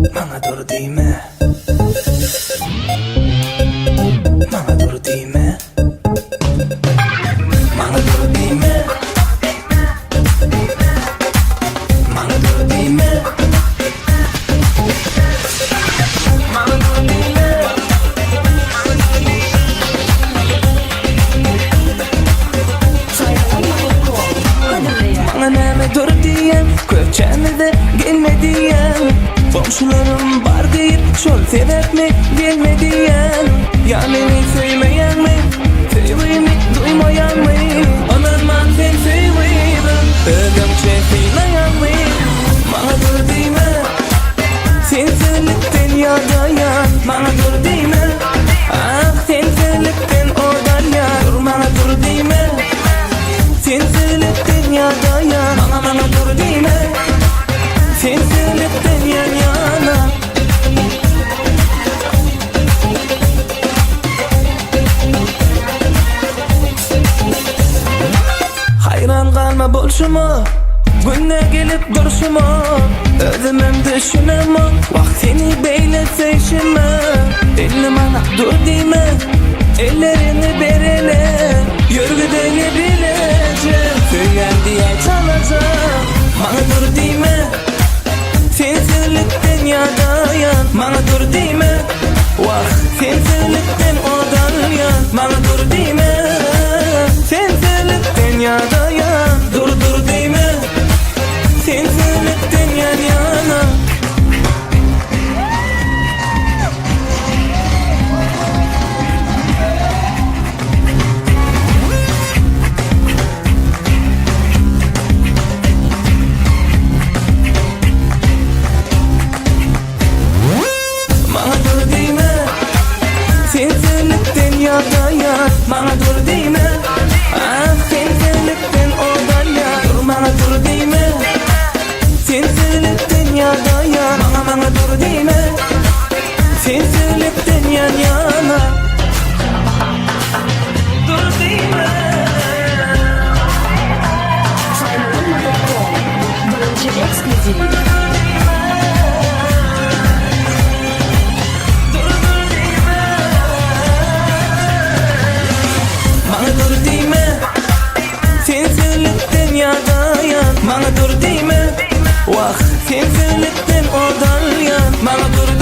Bana dur diyme, bana dur diyme, bana dur diyme, bana dur diyme, bana dur diyme. Bana neme dur diyen, köçeme de gelme diyen, komşularım var deyip şol sebep mi gelme diyen, ya beni sevmeyen mi, sevdiğimi duymayan mı, onarman sen sevmeydin, ödümçe filayan mı? Bana dur diyme, sensinlikten yadayan, bana dur diyme, ah sensinlikten oradan ya, dur bana dur diyme, sensinlikten yadayan, bana dur diyme, sensinlikten yan yana. Hayran kalma bolşuma, günne gelip durşuma, özümüm düşünema, vaktini beyletse işime, elini bana dur diyme, ellerini berele, yürgüdeni bileceğim, söyler diye çalacağım, bana dur diyme, sensinlikten yadayan, bana dur diyme, vah sensinlikten odan yan, bana dur diyme, sensinlikten yadayan, dur diyme, sensinlikten yan yana. Bana dur diyme, sensinlikten yadayan, bana dur diyme, ah sensinlikten odan ya, dur bana dur diyme, sensinlikten yadayan, bana dur diyme, sensinlikten yan yana. Dur diyme. Bölümcü ekskluziv. Bana dur diyme, sensinlikten yadayan, bana dur diyme, vah sensinlikten oradan yan, bana dur